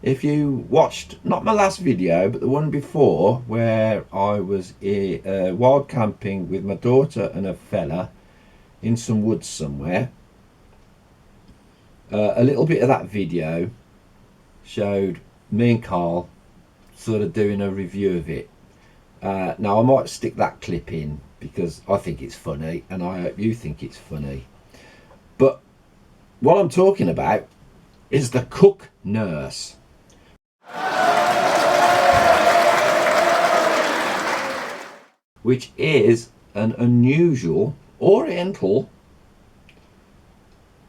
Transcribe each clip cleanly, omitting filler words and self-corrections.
If you watched not my last video but the one before, where I was wild camping with my daughter and a fella in some woods somewhere, a little bit of that video showed me and Carl sort of doing a review of it. Now I might stick that clip in because I think it's funny and I hope you think it's funny. But what I'm talking about is the cook nurse. Which is an unusual oriental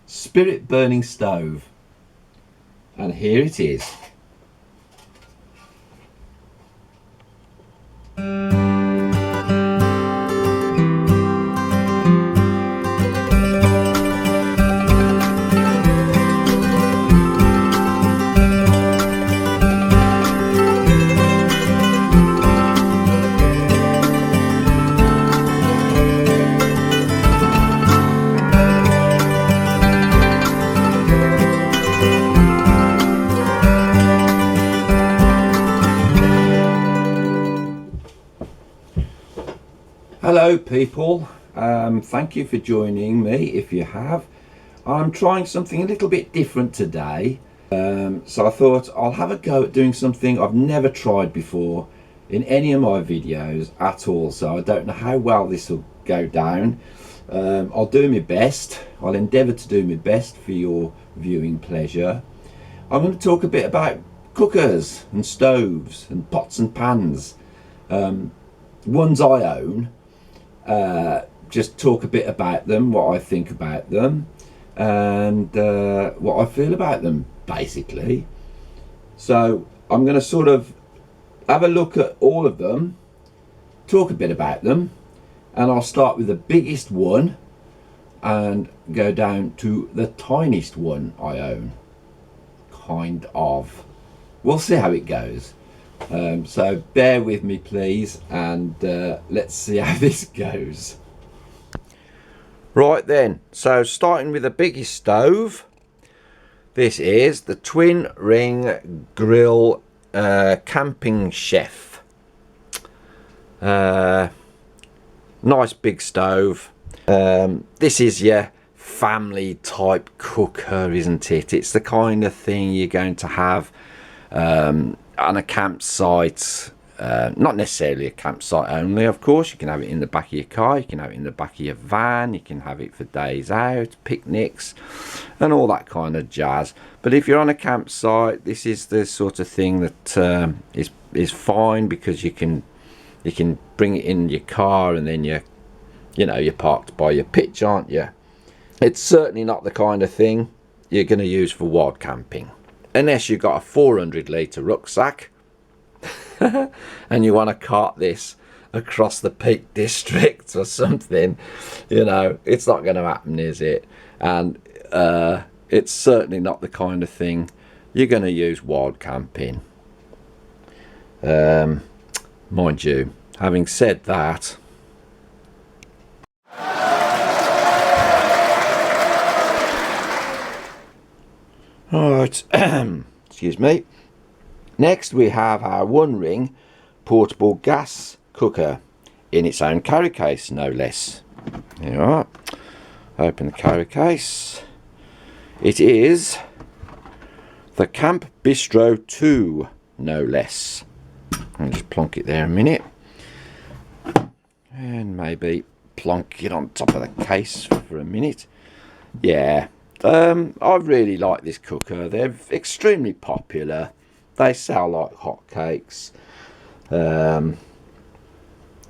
spirit burning stove. And here it is. Hello people, thank you for joining me. If you have, I'm trying something a little bit different today, so I thought I'll have a go at doing something I've never tried before in any of my videos at all, so I don't know how well this will go down. I'll do my best. I'll endeavour to do my best for your viewing pleasure. I'm going to talk a bit about cookers and stoves and pots and pans, ones I own. Just talk a bit about them, what I think about them, and what I feel about them, basically. So I'm going to sort of have a look at all of them, talk a bit about them, and I'll start with the biggest one and go down to the tiniest one I own. Kind of. We'll see how it goes. So bear with me please, and let's see how this goes. Right then, so starting with the biggest stove, this is the twin ring grill camping chef. Nice big stove. This is your family type cooker, isn't it? It's the kind of thing you're going to have on a campsite, not necessarily a campsite only, of course. You can have it in the back of your car, you can have it in the back of your van, you can have it for days out, picnics and all that kind of jazz. But if you're on a campsite, this is the sort of thing that is fine, because you can bring it in your car and then you're parked by your pitch, aren't you? It's certainly not the kind of thing you're going to use for wild camping, unless you've got a 400 litre rucksack and you want to cart this across the Peak District or something. It's not going to happen, is it? And it's certainly not the kind of thing you're going to use wild camping. Mind you, having said that, alright, excuse me. Next we have our one ring portable gas cooker in its own carry case, no less. Here you are. Open the carry case. It is the Camp Bistro 2, no less. I'll just plonk it there a minute, and maybe plonk it on top of the case for a minute. Yeah. I really like this cooker. They're extremely popular. They sell like hotcakes.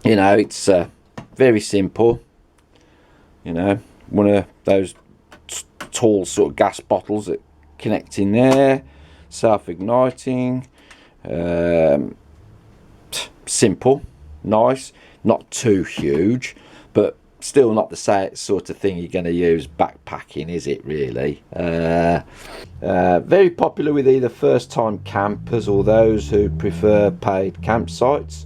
It's very simple. One of those tall sort of gas bottles that connect in there, self-igniting. Simple, nice, not too huge, but still not the sort of thing you're going to use backpacking, is it really? Very popular with either first-time campers or those who prefer paid campsites.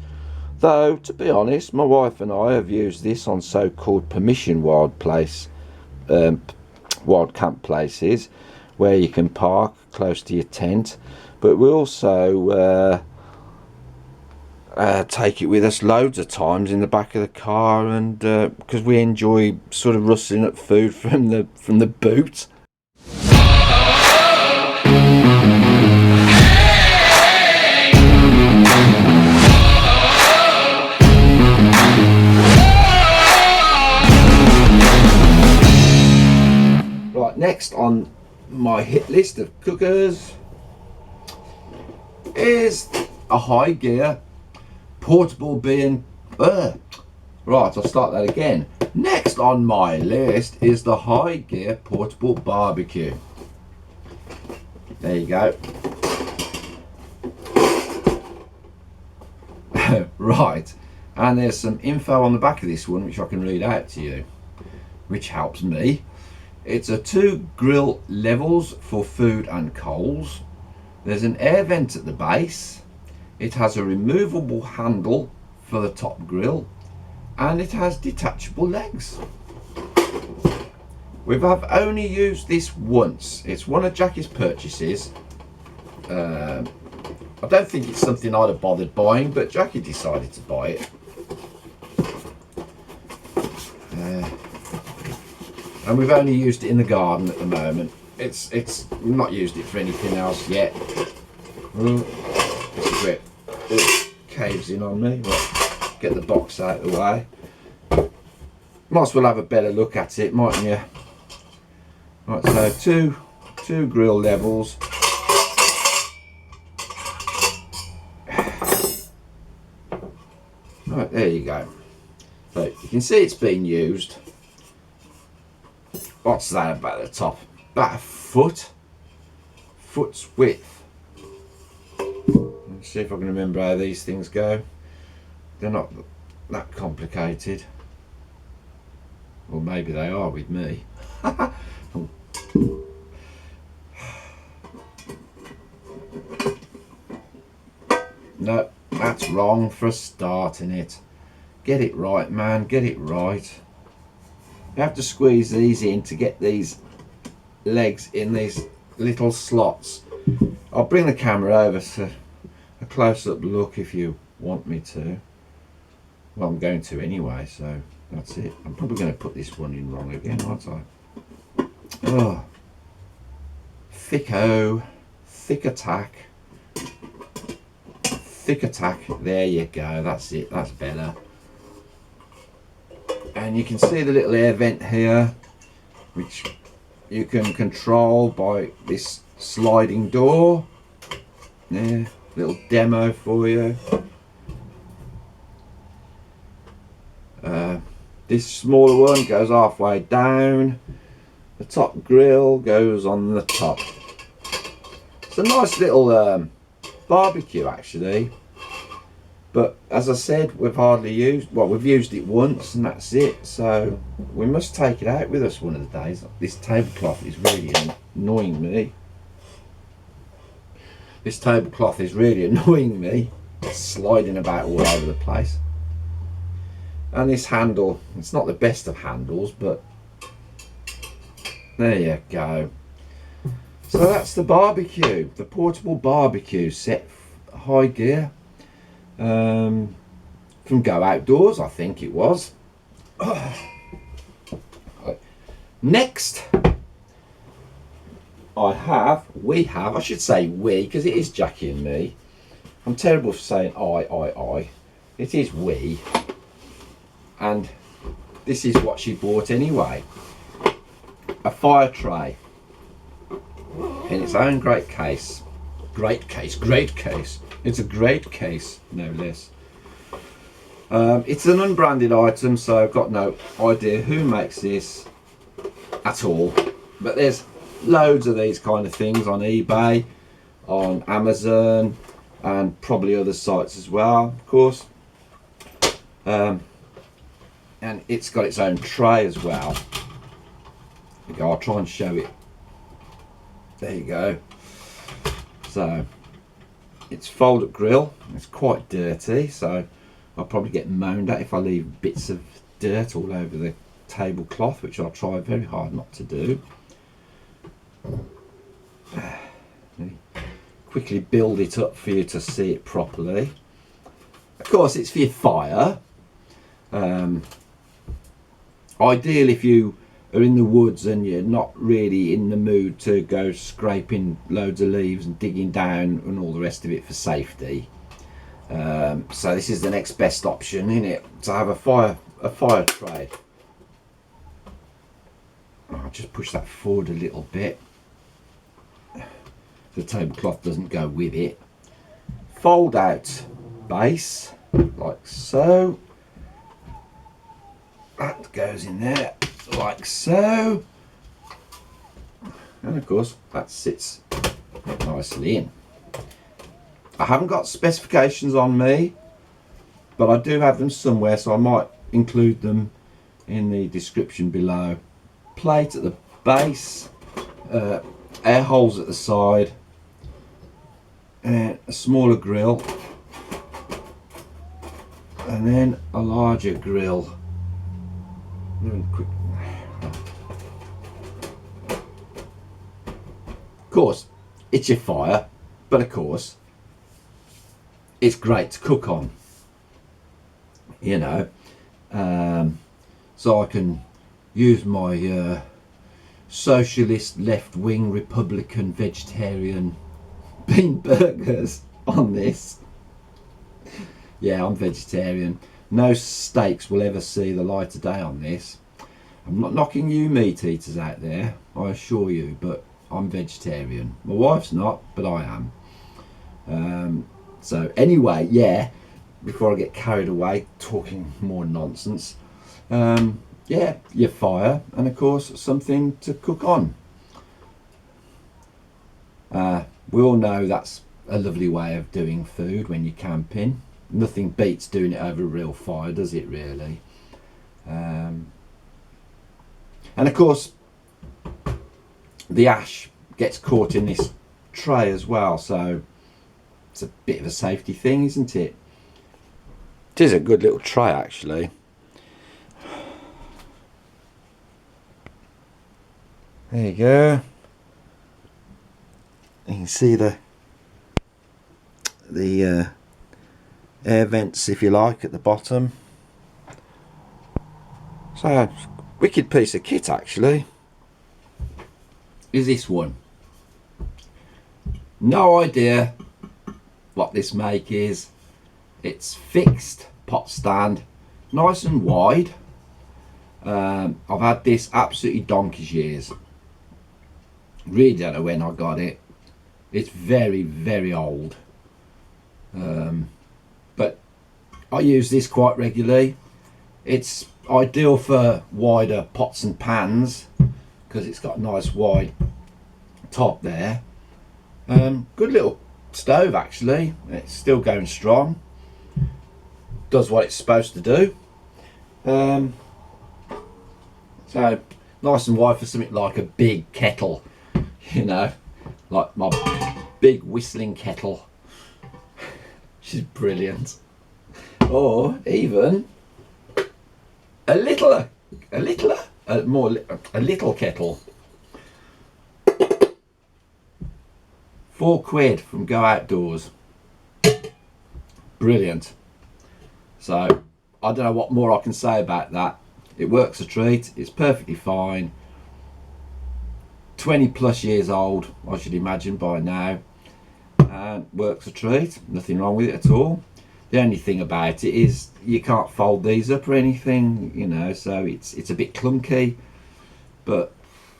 Though, to be honest, my wife and I have used this on so-called permission wild camp places, where you can park close to your tent, but we also take it with us loads of times in the back of the car, and because we enjoy sort of rustling up food from the boot. Right, next on my hit list of cookers is a high gear portable being right, I'll start that again. Next on my list is the high gear portable barbecue. There you go. Right, and there's some info on the back of this one which I can read out to you, which helps me. It's a 2 grill levels for food and coals. There's an air vent at the base. It has a removable handle for the top grill, and it has detachable legs. We've only used this once. It's one of Jackie's purchases. I don't think it's something I'd have bothered buying, but Jackie decided to buy it. And we've only used it in the garden at the moment. We've not used it for anything else yet. This is where it caves in on me. Right, get the box out of the way. Might as well have a better look at it, mightn't you? Right, so two grill levels. Right, there you go. So you can see it's been used. What's that about the top? About a foot's width. Let's see if I can remember how these things go. They're not that complicated. Or maybe they are with me. No, that's wrong for starting it. Get it right, man, get it right. You have to squeeze these in to get these legs in these little slots. I'll bring the camera over to a close-up look if you want me to. Well, I'm going to anyway, so that's it. I'm probably going to put this one in wrong again, aren't I? Oh, thick attack. Thick attack, there you go, that's it, that's better. And you can see the little air vent here, which you can control by this sliding door. Yeah, little demo for you. This smaller one goes halfway down. The top grill goes on the top. It's a nice little barbecue actually, but as I said, we've used it once and that's it, so we must take it out with us one of the days. This tablecloth is really annoying me. It's sliding about all over the place. And this handle, it's not the best of handles, but there you go. So that's the barbecue, the portable barbecue set, high gear, from Go Outdoors, I think it was. Next, we have, I should say we, because it is Jackie and me. I'm terrible for saying I. It is we. And this is what she bought anyway. A fire tray. In its own great case. Great case. It's a great case, no less. It's an unbranded item, so I've got no idea who makes this at all. But there's loads of these kind of things on eBay, on Amazon, and probably other sites as well, of course. And it's got its own tray as well. I'll try and show it. There you go. So it's fold-up grill. It's quite dirty, so I'll probably get moaned at if I leave bits of dirt all over the tablecloth, which I'll try very hard not to do. quickly build it up for you to see it properly. Of course, it's for your fire. Ideal if you are in the woods and you're not really in the mood to go scraping loads of leaves and digging down and all the rest of it for safety. So this is the next best option, isn't it? To have a fire tray. I'll just push that forward a little bit. The tablecloth doesn't go with it. Fold out base like so. That goes in there like so. And of course that sits nicely in. I haven't got specifications on me, but I do have them somewhere, so I might include them in the description below. Plate at the base, air holes at the side, and a smaller grill, and then a larger grill. Of course, it's your fire, but of course, it's great to cook on, you know. So I can use my socialist, left-wing, Republican, vegetarian bean burgers on this. Yeah, I'm vegetarian. No steaks will ever see the light of day on this. I'm not knocking you meat eaters out there, I assure you, but I'm vegetarian. My wife's not, but I am. So anyway, yeah, before I get carried away talking more nonsense, yeah, your fire, and of course something to cook on. We all know that's a lovely way of doing food when you're camping. Nothing beats doing it over a real fire, does it really? And of course the ash gets caught in this tray as well, so it's a bit of a safety thing, isn't it? It is a good little tray actually. There you go. You can see the air vents, if you like, at the bottom. So, wicked piece of kit actually. Is this one? No idea what this make is. It's fixed pot stand, nice and wide. I've had this absolutely donkey's years. Really don't know when I got it. It's very, very old. But I use this quite regularly. It's ideal for wider pots and pans because it's got a nice wide top there. Good little stove actually. It's still going strong. Does what it's supposed to do. So nice and wide for something like a big kettle, you know, like my big whistling kettle. She's brilliant. Or even a little kettle. £4 from Go Outdoors. Brilliant. So I don't know what more I can say about that. It works a treat. It's perfectly fine. 20 plus years old, I should imagine by now, and works a treat. Nothing wrong with it at all. The only thing about it is you can't fold these up or anything, you know, so it's a bit clunky, but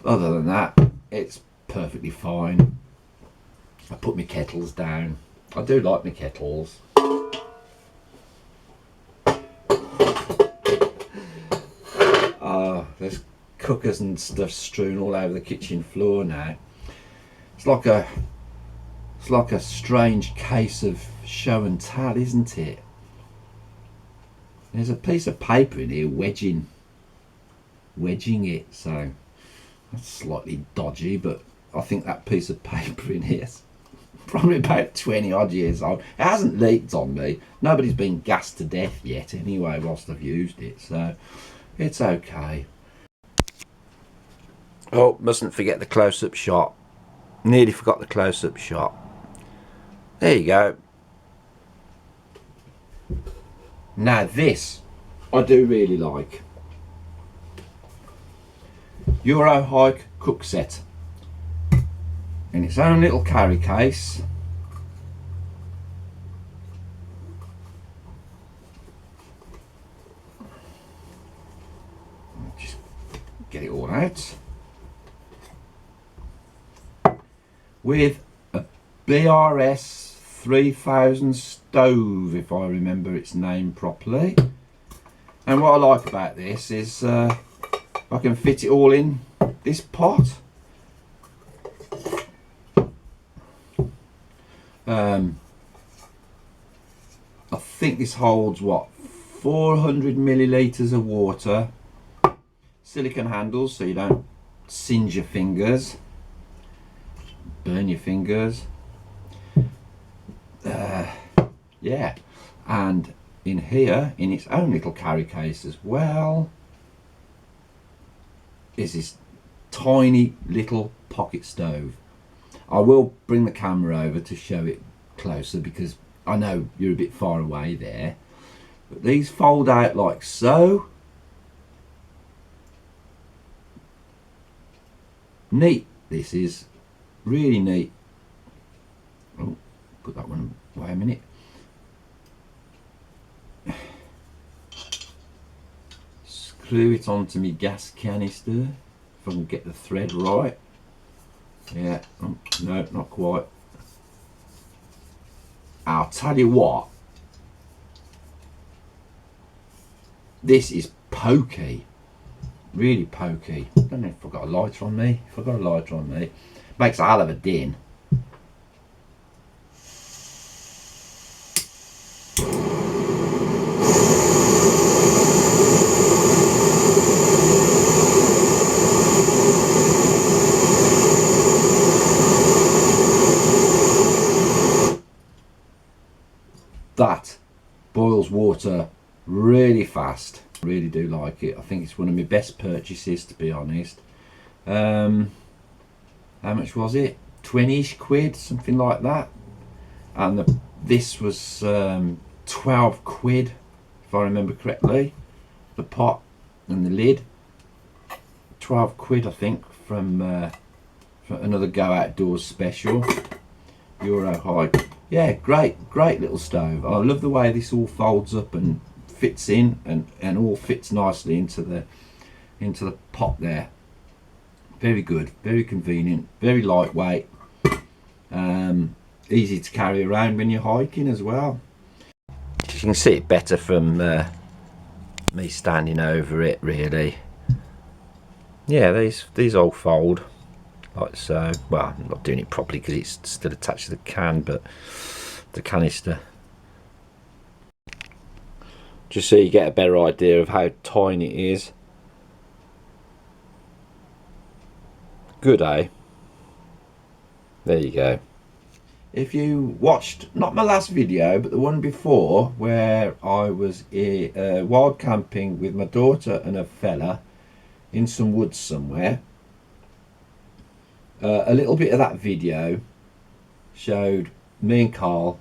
other than that it's perfectly fine. I put my kettles down. I do like my kettles. There's cookers and stuff strewn all over the kitchen floor now. It's like a strange case of show and tell, isn't it? There's a piece of paper in here wedging it, so that's slightly dodgy, but I think that piece of paper in here is probably about 20 odd years old. It hasn't leaked on me. Nobody's been gassed to death yet anyway whilst I've used it, so it's okay. Oh, mustn't forget the close-up shot. Nearly forgot the close-up shot. There you go. Now this I do really like. Eurohike cookset in its own little carry case. Just get it all out. With a BRS 3000 stove, if I remember its name properly. And what I like about this is I can fit it all in this pot. I think this holds what, 400 millilitres of water. Silicone handles so you don't singe your fingers, burn your fingers. Yeah, and in here, in its own little carry case as well, is this tiny little pocket stove. I will bring the camera over to show it closer because I know you're a bit far away there, but these fold out like so. Neat, this is really neat. Oh, put that one away a minute. Screw it onto my gas canister if I can get the thread right. Yeah, oh, no, not quite. I'll tell you what, this is pokey, really pokey. I don't know if I've got a lighter on me. If I've got a lighter on me, makes a hell of a din. That boils water really fast. I really do like it. I think it's one of my best purchases, to be honest. How much was it? 20-ish quid, something like that. And this was 12 quid, if I remember correctly. The pot and the lid. 12 quid, I think, from another Go Outdoors special. Eurohike. Yeah, great little stove. I love the way this all folds up and fits in and all fits nicely into the pot there. Very good, very convenient, very lightweight, easy to carry around when you're hiking as well. You can see it better from me standing over it, really. Yeah, these all fold like so. Well, I'm not doing it properly because it's still attached to the can, but the canister. Just so you get a better idea of how tiny it is. Good, eh? There you go. If you watched, not my last video, but the one before, where I was wild camping with my daughter and a fella in some woods somewhere, a little bit of that video showed me and Carl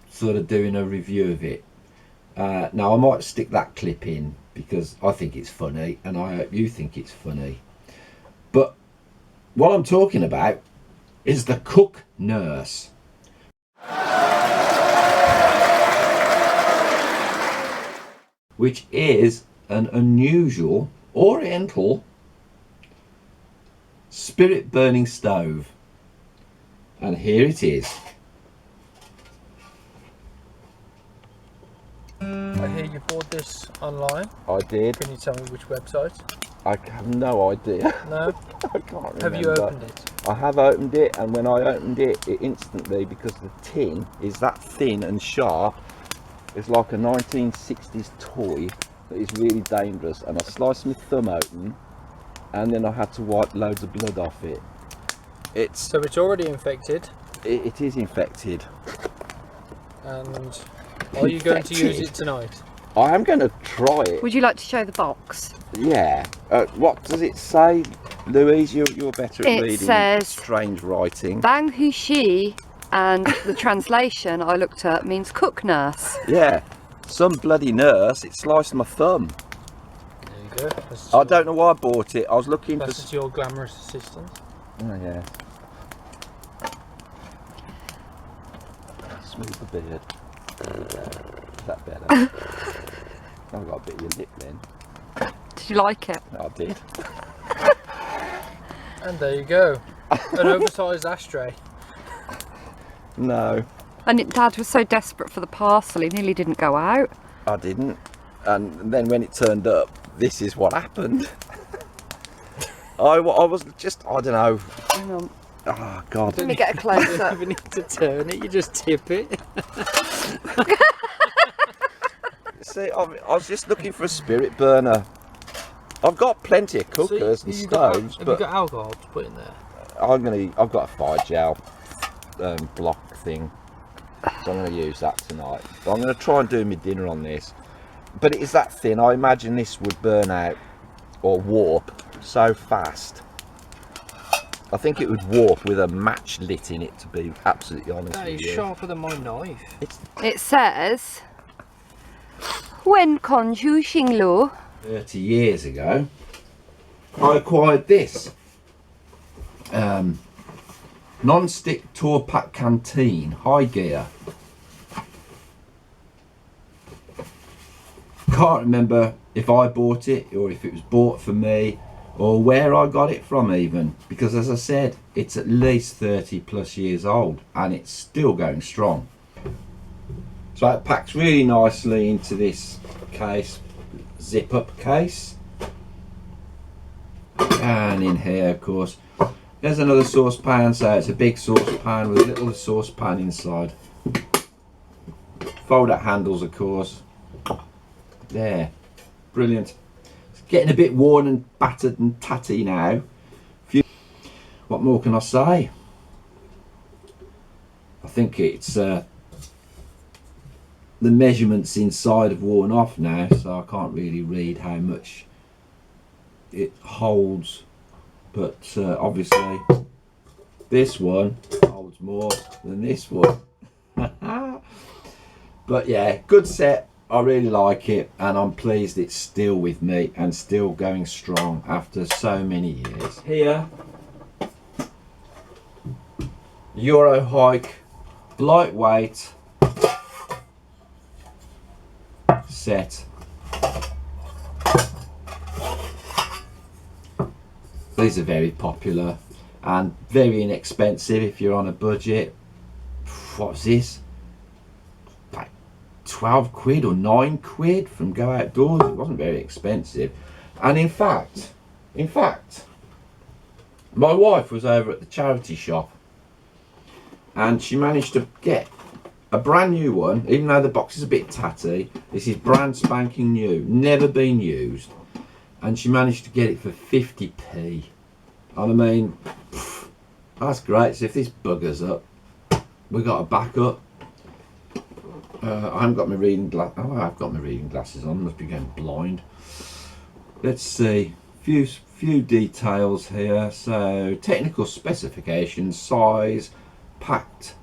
sort of doing a review of it. Now I might stick that clip in because I think it's funny and I hope you think it's funny. But what I'm talking about is the cook nurse. Which is an unusual oriental spirit burning stove, and here it is. I hear you bought this online. I did. Can you tell me which website? I have no idea. No? I can't remember. Have you opened it? I have opened it, and when I opened it, it instantly, because the tin is that thin and sharp, it's like a 1960s toy that is really dangerous, and I sliced my thumb open and then I had to wipe loads of blood off it. So it's already infected. It is infected. And are you going to use it tonight? I am going to try it. Would you like to show the box? Yeah. What does it say, Louise? You're better at reading says strange writing. Bang Hu Shi And the translation I looked at means cook nurse. Yeah, some bloody nurse, it sliced my thumb. There you go. I don't know why I bought it. I was looking for... That's your glamorous assistant. Oh, yeah. Smooth the beard. There we go. Is that better? I've got a bit of your lip then. Did you like it? I did. And there you go. An oversized ashtray. No, And Dad was so desperate for the parcel, he nearly didn't go out. I didn't. And then when it turned up, this is what happened. I was just, I don't know. Hang on, Oh, God. let me get a close You don't up. even need to turn it, you just tip it. See, I was just looking for a spirit burner. I've got plenty of cookers and stoves, have but you got alcohol to put in there? I've got a fire gel block thing, so I'm going to use that tonight. But I'm going to try and do my dinner on this. But it is that thin. I imagine this would burn out or warp so fast. I think it would warp with a match lit in it, to be absolutely honest That with is you. sharper than my knife. It says, when Conjushing Law. 30 years ago, I acquired this non-stick Tourpac canteen, high gear. Can't remember if I bought it or if it was bought for me or where I got it from even, because as I said, it's at least 30 plus years old and it's still going strong. So it packs really nicely into this case, zip up case, and in here of course there's another saucepan, so it's a big saucepan with a little saucepan inside. Fold out handles of course. There, brilliant. It's getting a bit worn and battered and tatty now. What more can I say? I think it's the measurements inside have worn off now, so I can't really read how much it holds, but obviously this one holds more than this one. But yeah, good set. I really like it and I'm pleased it's still with me and still going strong after so many years. Here, Eurohike lightweight set. These are very popular and very inexpensive if you're on a budget. What's this? Like 12 quid or 9 quid from Go Outdoors. It wasn't very expensive. And in fact, my wife was over at the charity shop and she managed to get a brand new one, even though the box is a bit tatty. This is brand spanking new, never been used, and she managed to get it for 50p. And I mean, that's great. So if this buggers up, we got a backup. I haven't got my reading glass. Oh, I've got my reading glasses on. Must be going blind. Let's see. Few details here. So technical specifications, size, packed.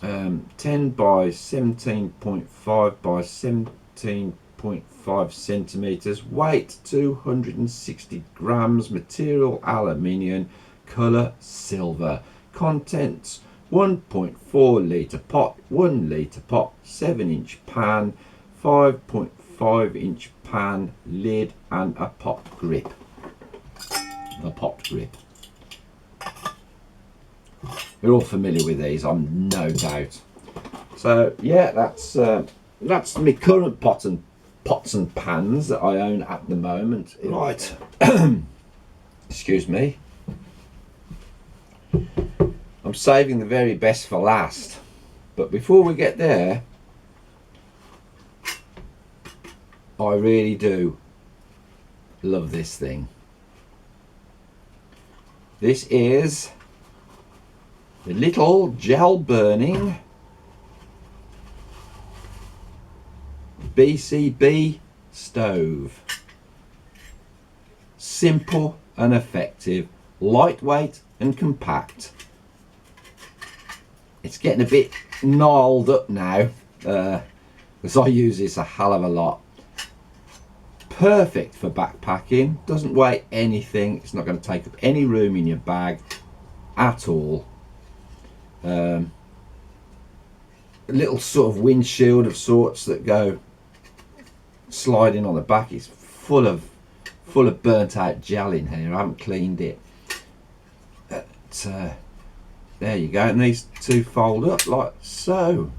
10 by 17.5 by 17.5 centimeters, weight 260 grams, material aluminium, color silver, contents 1.4 litre pot, 1 litre pot, 7-inch pan, 5.5-inch pan, lid and a pot grip. The pot grip. We're all familiar with these, I'm no doubt. So yeah, that's my current pots and pans that I own at the moment. Right, excuse me. I'm saving the very best for last, but before we get there, I really do love this thing. This is the little gel burning BCB stove. Simple and effective, lightweight and compact. it's getting a bit gnarled up now, because I use this a hell of a lot. Perfect for backpacking, doesn't weigh anything, it's not going to take up any room in your bag at all. A little sort of windshield of sorts that go sliding on the back is full of burnt out gel in here. I haven't cleaned it. There you go, and these two fold up like so.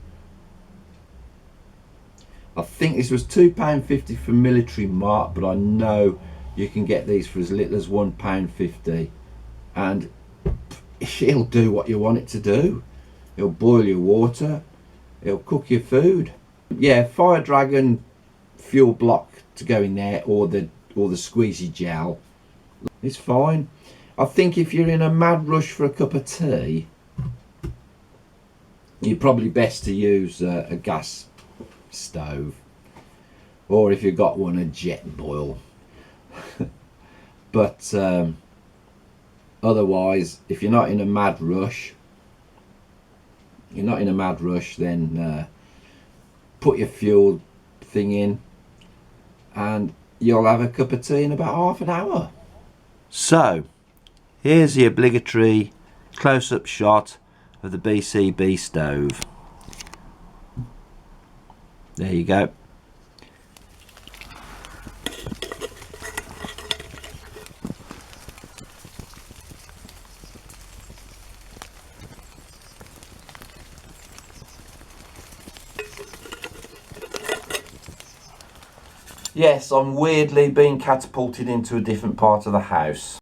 I think this was £2.50 from Military Mart, but I know you can get these for as little as £1.50, and it'll do what you want it to do. It'll boil your water, it'll cook your food. Yeah, Fire Dragon fuel block to go in there, or the squeezy gel. It's fine. I think if you're in a mad rush for a cup of tea, you're probably best to use a gas stove, or if you've got one, a jet boil. But otherwise, if you're not in a mad rush, then put your fuel thing in and you'll have a cup of tea in about half an hour. So here's the obligatory close-up shot of the BCB stove. There you go. Yes, I'm weirdly being catapulted into a different part of the house.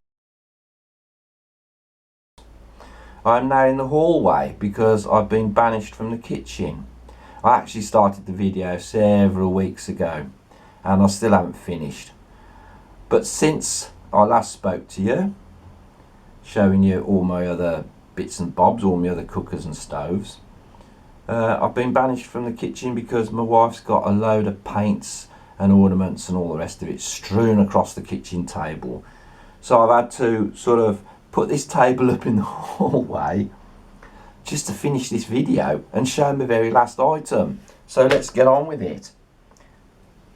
I'm now in the hallway because I've been banished from the kitchen. I actually started the video several weeks ago and I still haven't finished. But since I last spoke to you, showing you all my other bits and bobs, all my other cookers and stoves, I've been banished from the kitchen because my wife's got a load of paints and ornaments and all the rest of it strewn across the kitchen table. So I've had to sort of put this table up in the hallway just to finish this video and show my very last item. So let's get on with it.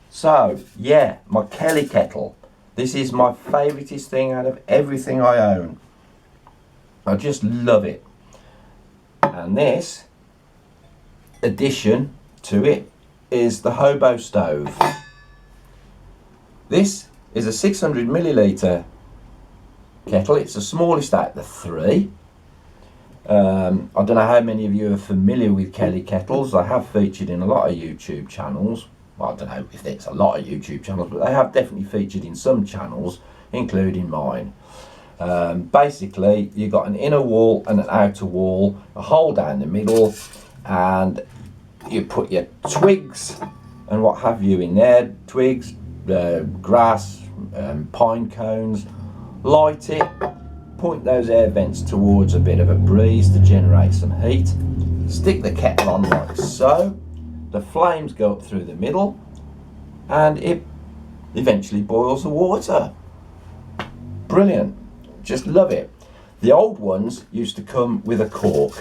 So yeah, my Kelly kettle. This is my favouriteest thing out of everything I own. I just love it. And this addition to it is the hobo stove. This is a 600 millilitre kettle. It's the smallest out of the three. I don't know how many of you are familiar with Kelly kettles. I have featured in a lot of YouTube channels. Well, I don't know if it's a lot of YouTube channels, but they have definitely featured in some channels, including mine. Basically, you've got an inner wall and an outer wall, a hole down the middle, and you put your twigs and what have you in there, twigs, grass, pine cones, light it, point those air vents towards a bit of a breeze to generate some heat, stick the kettle on like so, the flames go up through the middle and it eventually boils the water. Brilliant, just love it. The old ones used to come with a cork,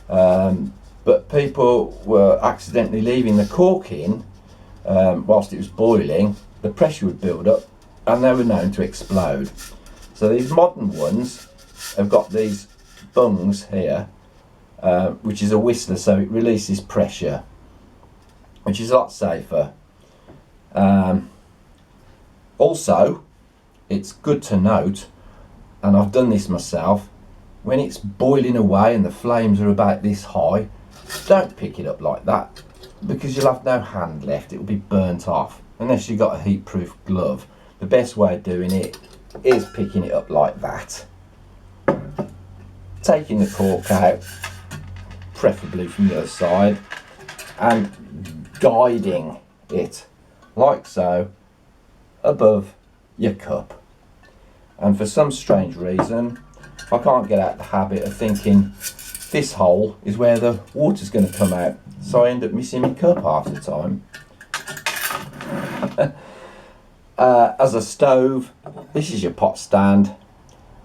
but people were accidentally leaving the cork in whilst it was boiling. The pressure would build up and they were known to explode. So these modern ones have got these bungs here, which is a whistler, so it releases pressure, which is a lot safer. Also, it's good to note, and I've done this myself, when it's boiling away and the flames are about this high, don't pick it up like that, because you'll have no hand left. It will be burnt off unless you've got a heat-proof glove. The best way of doing it is picking it up like that, taking the cork out, preferably from the other side, and guiding it like so above your cup. And for some strange reason, I can't get out the habit of thinking this hole is where the water's going to come out, so I end up missing my cup half the time. As a stove, this is your pot stand.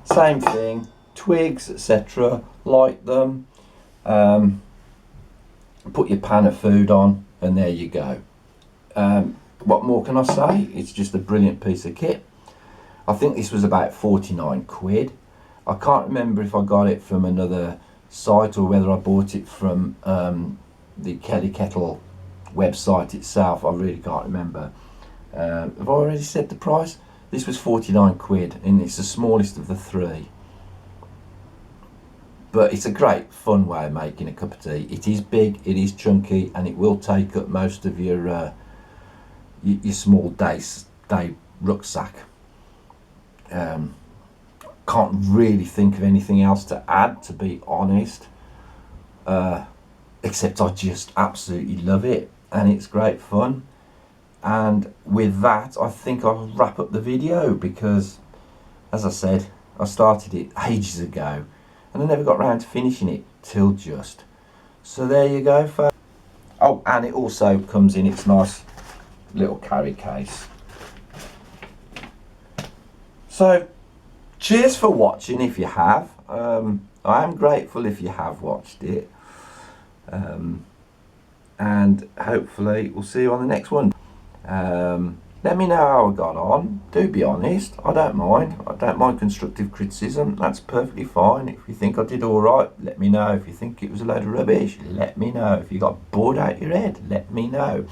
Same thing, twigs, etc. Light them, Put your pan of food on, and there you go. What more can I say? It's just a brilliant piece of kit. I think this was about 49 quid. I can't remember if I got it from another site or whether I bought it from the Kelly Kettle website itself. I really can't remember. Have I already said the price? This was 49 quid, and it's the smallest of the three. But it's a great fun way of making a cup of tea. It is big, it is chunky, and it will take up most of your small day rucksack. Can't really think of anything else to add, to be honest, except I just absolutely love it, and it's great fun. And with that, I think I'll wrap up the video, because as I said, I started it ages ago and I never got round to finishing it till just. So there you go, folks. Oh, and it also comes in its nice little carry case. So cheers for watching if you have. I am grateful if you have watched it. And hopefully we'll see you on the next one. Let me know how I got on. Do be honest. I don't mind. I don't mind constructive criticism. That's perfectly fine. If you think I did all right, let me know. If you think it was a load of rubbish, let me know. If you got bored out your head, let me know.